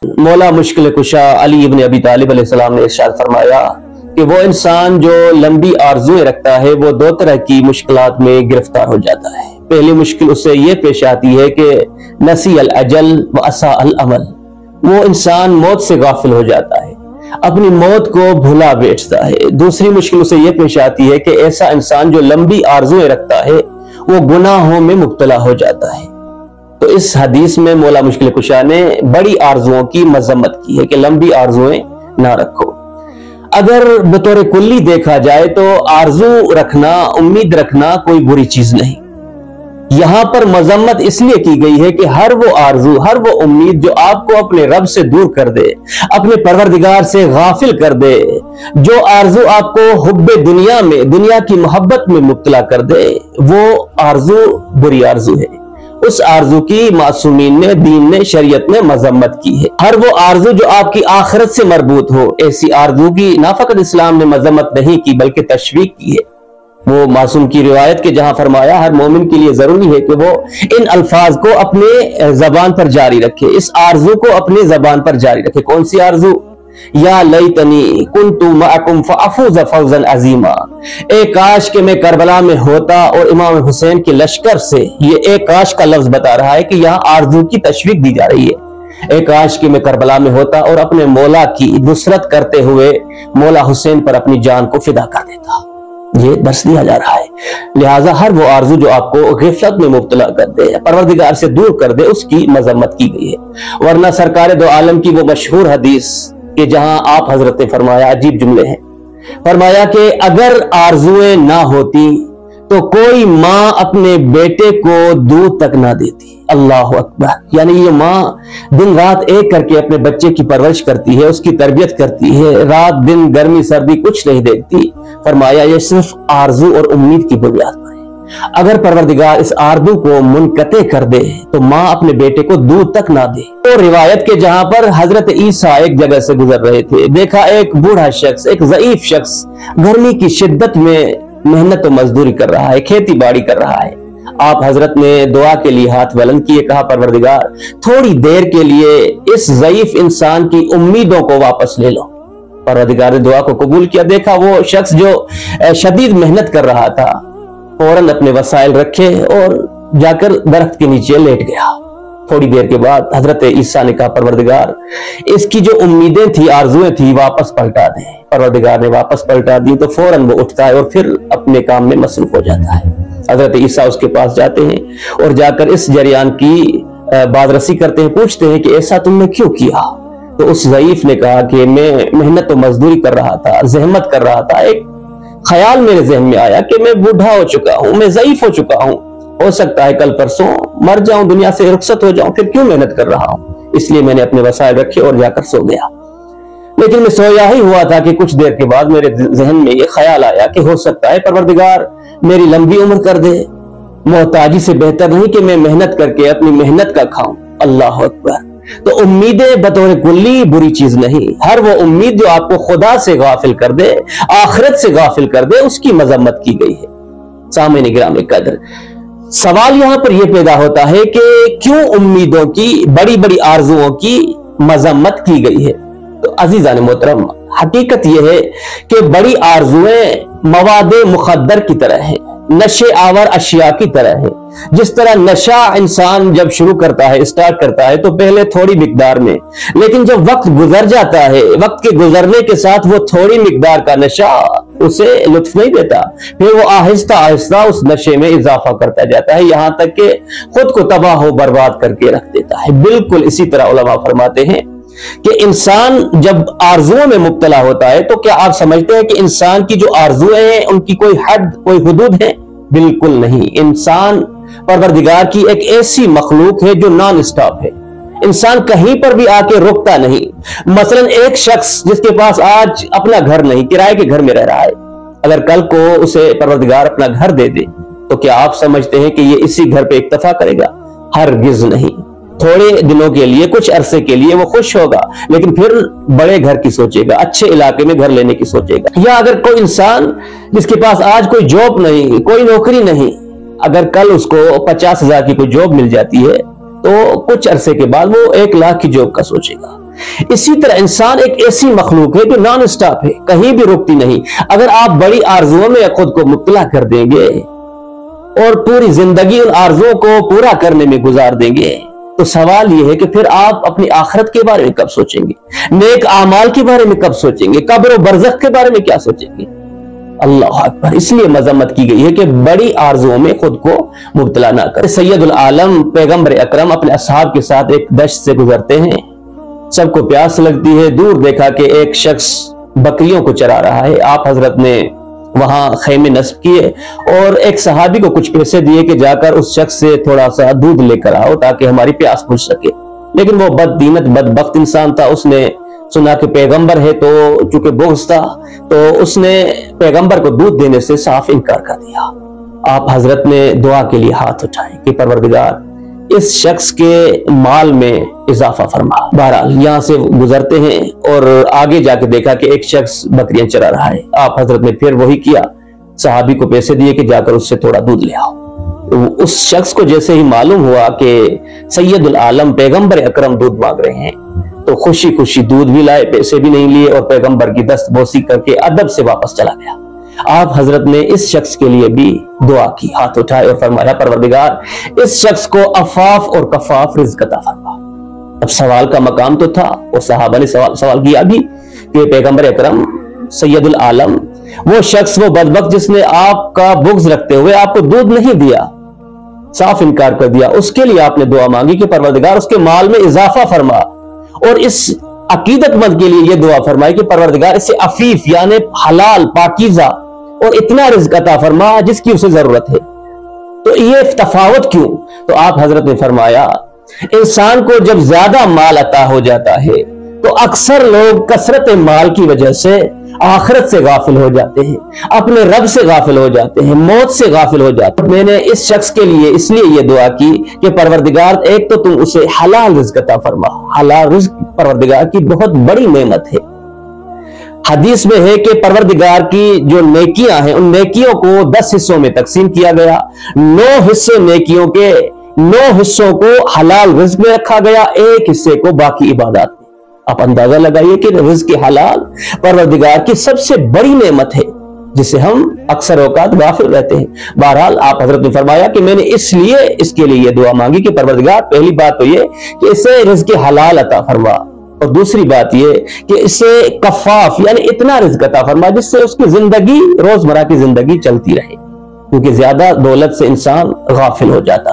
مولا मुश्किल कुशा अली इब्न अबी तालिब अलैहिस्सलाम ने इरशाद फरमाया कि वो इंसान जो लंबी आरज़ुएं रखता है वो दो तरह की मुश्किलात में गिरफ्तार हो जाता है। पहली मुश्किल उससे ये पेश आती है कि नसी अल अजल व असा अल अमल, वो इंसान मौत से गाफिल हो जाता है, अपनी मौत को भुला बैठता है। दूसरी मुश्किल उसे ये पेश आती है कि ऐसा इंसान जो लंबी आरज़ुएं रखता है वो गुनाहों में मुब्तला हो जाता है। तो इस हदीस में मौला मुश्किल कुशा ने बड़ी आरजुओं की मजम्मत की है कि लंबी आरजुएं ना रखो। अगर बतौर कुल्ली देखा जाए तो आरजू रखना, उम्मीद रखना कोई बुरी चीज नहीं। यहां पर मजम्मत इसलिए की गई है कि हर वो आरजू, हर वो उम्मीद जो आपको अपने रब से दूर कर दे, अपने परवरदिगार से गाफिल कर दे, जो आरजू आपको हुब्बे दुनिया में, दुनिया की मोहब्बत में मुब्तला कर दे, वो आरजू बुरी आरजू है। उस आरजू की मासूमीन ने, दीन ने, शरीयत ने मजम्मत की है। हर वो आरजू जो आपकी आखिरत से मरबूत हो, ऐसी आरजू की ना फकत इस्लाम ने मजम्मत नहीं की बल्कि तशवीक की है। वो मासूम की रिवायत के जहां फरमाया हर मोमिन के लिए जरूरी है कि वो इन अल्फाज को अपने जबान पर जारी रखे, इस आरजू को अपने जबान पर जारी रखे। कौन सी आरजू? या लैतनी कुन्तु मअकुम फअफूज़ फौज़न अज़ीमा, ए काश के मैं करबला में होता और इमाम हुसैन के लश्कर से, ये ए काश का लफ्ज बता रहा है कि यहाँ आरजू की तशवीक दी जा रही है। ए काश के मैं करबला में होता और अपने मौला की नुसरत करते हुए मौला हुसैन पर अपनी जान को फिदा कर देता। ये दर्स दिया जा रहा है। लिहाजा हर वो आरजू जो आपको गिफलत में मुब्तला कर दे, परवरदिगार से दूर कर दे, उसकी मजम्मत की गई है। वरना सरकार दो आलम की वो मशहूर हदीस कि जहां आप हजरत ने फरमाया, अजीब जुमले हैं, फरमाया कि अगर आरजुएं ना होती तो कोई माँ अपने बेटे को दूध तक ना देती। अल्लाह अकबर। यानी ये माँ दिन रात एक करके अपने बच्चे की परवरिश करती है, उसकी तरबियत करती है, रात दिन गर्मी सर्दी कुछ नहीं देखती। फरमाया ये सिर्फ आरजू और उम्मीद की बुनियाद पर है। अगर परवरदिगार इस आरजू को मुनकते कर दे तो माँ अपने बेटे को दूध तक ना दे। तो रिवायत के जहां पर हजरत ईसा एक जगह से गुजर रहे थे, देखा एक बूढ़ा शख्स, एक ज़ईफ शख्स गर्मी की शिद्दत में मेहनत और मजदूरी कर रहा है, खेती बाड़ी कर रहा है। आप हजरत ने दुआ के लिए हाथ बुलंद किए, कहा परवरदिगार थोड़ी देर के लिए इस ज़ईफ इंसान की उम्मीदों को वापस ले लो। परवरदिगार ने दुआ को कबूल किया। देखा वो शख्स जो शदीद मेहनत कर रहा था फौरन अपने वसाइल रखे और जाकर दरख्त के नीचे लेट गया। थोड़ी देर के बाद हजरत ईसा ने कहा परवरदिगार इसकी जो उम्मीदें थी, आरजुएं थी, वापस पलटा दें। परवरदिगार ने वापस पलटा दी तो फौरन वो उठता है और फिर अपने काम में मसरूफ हो जाता है। हजरत ईसा उसके पास जाते हैं और जाकर इस जरियान की बादरसी करते हैं, पूछते हैं कि ऐसा तुमने क्यों किया? तो उस ज़ईफ ने कहा कि मैं मेहनत और मजदूरी कर रहा था, जहमत कर रहा था, एक ख्याल मेरे जहन में आया कि मैं बूढ़ा हो चुका हूं, मैं ज़ईफ हो चुका हूं, हो सकता है कल परसों मर जाऊं, दुनिया से रुखसत हो जाऊं, फिर क्यों मेहनत कर रहा हूं? इसलिए मैंने अपने वसाइल रखे और जाकर सो गया। लेकिन मैं सोया ही हुआ था कि कुछ देर के बाद मेरे जहन में ये ख्याल आया कि हो सकता है परवरदिगार मेरी लंबी उम्र कर दे। मोहताजी से बेहतर नहीं कि मैं मेहनत करके अपनी मेहनत का खाऊं। अल्लाह अकबर। तो उम्मीदें बतौर कुल्ली बुरी चीज नहीं। हर वो उम्मीद जो आपको खुदा से गाफिल कर दे, आखिरत से गाफिल कर दे, उसकी मजम्मत की गई है। सामने गिराम कदर, सवाल यहां पर यह पैदा होता है कि क्यों उम्मीदों की, बड़ी बड़ी आरजुओं की मजम्मत की गई है? तो अजीजान मोहतरम, हकीकत यह है कि बड़ी आरजुएं मवादे मुखद्दर की तरह है, नशे आवर अशिया की तरह है। जिस तरह नशा इंसान जब शुरू करता है, स्टार्ट करता है तो पहले थोड़ी मिकदार में, लेकिन जब वक्त गुजर जाता है, वक्त के गुजरने के साथ वो थोड़ी मिकदार का नशा उसे लुत्फ नहीं देता, फिर वो आहिस्ता आहिस्ता उस नशे में इजाफा करता जाता है, यहां तक कि खुद को तबाह बर्बाद करके रख देता है। बिल्कुल इसी तरह उलमा फरमाते हैं कि इंसान जब आरजुओं में मुब्तला होता है तो क्या आप समझते हैं कि इंसान की जो आरजुएं हैं उनकी कोई हद, कोई हुदूद है? बिल्कुल नहीं। इंसान परवरदिगार की एक ऐसी मखलूक है जो नॉन स्टॉप है। इंसान कहीं पर भी आके रुकता नहीं। मसलन एक शख्स जिसके पास आज अपना घर नहीं, किराए के घर में रह रहा है, अगर कल को उसे परवरदिगार अपना घर दे दे तो क्या आप समझते हैं कि ये इसी घर पे इक्तफा करेगा? हरगिज नहीं। थोड़े दिनों के लिए, कुछ अरसे के लिए वो खुश होगा, लेकिन फिर बड़े घर की सोचेगा, अच्छे इलाके में घर लेने की सोचेगा। या अगर कोई इंसान जिसके पास आज कोई जॉब नहीं, कोई नौकरी नहीं, अगर कल उसको 50,000 की कोई जॉब मिल जाती है तो कुछ अरसे के बाद वो 1 लाख की जॉब का सोचेगा। اسی طرح انسان ایک ایسی مخلوق ہے جو نان اسٹاپ ہے، کہیں بھی رکتی نہیں۔ اگر آپ بڑی آرزوؤں میں خود کو مبتلا کر دیں گے اور پوری زندگی ان آرزوؤں کو پورا کرنے میں گزار دیں گے تو سوال یہ ہے کہ پھر آپ اپنی آخرت کے بارے میں کب سوچیں گے؟ نیک اعمال کے بارے میں کب سوچیں گے؟ قبر و برزخ کے بارے میں کیا سوچیں گے؟ اللہ اکبر۔ اس لیے مذمت کی گئی ہے کہ بڑی آرزوؤں میں خود کو مبتلا نہ کریں۔ سید العالم پیغمبر اکرم اپنے اصحاب کے ساتھ ایک دشت سے گزرتے ہیں، سب کو پیاس لگتی ہے، دور دیکھا کہ ایک شخص بکریوں کو چرا رہا ہے۔ آپ حضرت نے وہاں خیمے نصب کیے اور ایک صحابی کو کچھ پیسے دیے کہ جا کر اس شخص سے تھوڑا سا دودھ لے کر آؤ تاکہ ہماری پیاس بجھ سکے۔ لیکن وہ بددینت بدبخت انسان تھا، اس نے سنا کہ پیغمبر ہے تو چونکہ بغض تھا تو اس نے پیغمبر کو دودھ دینے سے صاف انکار کر دیا۔ آپ حضرت نے دعا کے لیے ہاتھ اٹھائے کہ پروردگار اس شخص کے مال میں اضافہ فرما۔ بہرحال یہاں سے گزرتے ہیں اور آگے جا کے دیکھا کہ ایک شخص بکریاں چرا رہا ہے۔ آپ حضرت نے پھر وہی کیا، صحابی کو پیسے دیے کہ جا کر اس سے تھوڑا دودھ لے آؤ۔ اس شخص کو جیسے ہی معلوم ہوا کہ سید العالم پیغمبر اکرم دودھ مانگ رہے ہیں تو خوشی خوشی دودھ بھی لائے، پیسے بھی نہیں لیے اور پیغمبر کی دست بوسی کر کے ادب سے واپس چلا گیا۔ آپ حضرت نے اس شخص کے لیے بھی دعا کی، ہاتھ اٹھائے اور فرمایا پروردگار اس شخص کو عفاف اور کفاف رزق عطا فرما۔ اب سوال کا مقام تو تھا اور صحابہ نے سوال کیا بھی کہ پیغمبر اکرم سید العالم وہ شخص وہ بدبخت جس نے آپ کا بغض رکھتے ہوئے آپ کو دودھ نہیں دیا، صاف انکار کر دیا، اس کے لیے آپ نے دعا مانگی کہ پروردگار اس کے مال میں اضافہ فرما، اور اس عقیدت مند کے لیے یہ دعا فرمائی کہ پروردگار اسے عفیف یعنی حلال پاکیزہ اور اتنا رزق عطا فرما جس کی اسے ضرورت ہے۔ تو یہ تفاوت کیوں؟ تو آپ حضرت نے فرمایا انسان کو جب زیادہ مال عطا ہو جاتا ہے تو اکثر لوگ کثرت مال کی وجہ سے آخرت سے غافل ہو جاتے ہیں، اپنے رب سے غافل ہو جاتے ہیں، موت سے غافل ہو جاتے ہیں۔ میں نے اس شخص کے لیے اس لیے یہ دعا کی کہ پروردگار ایک تو تم اسے حلال رزق عطا فرما۔ حلال رزق پروردگار کی بہت بڑی نعمت ہے۔ حدیث میں ہے کہ پروردگار کی جو نیکیاں ہیں ان نیکیوں کو 10 حصوں میں تقسیم کیا گیا، 9 حصے نیکیوں کے 9 حصوں کو حلال رزق میں رکھا گیا، ایک حصے کو باقی عبادات میں۔ آپ اندازہ لگائیے کہ رزق حلال پروردگار کی سب سے بڑی نعمت ہے جسے ہم اکثر اوقات غافل رہتے ہیں۔ بہرحال آپ حضرت نے فرمایا کہ میں نے اس لیے اس کے لیے یہ دعا مانگی کہ پروردگار پہلی بات تو یہ کہ اسے رزق حلال عطا فرما، اور دوسری بات یہ کہ اسے کفاف یعنی اتنا رزق عطا فرما جس سے اس کی زندگی روزمرہ کی زندگی چلتی رہے، کیونکہ زیادہ دولت سے انسان غافل ہو جاتا ہے۔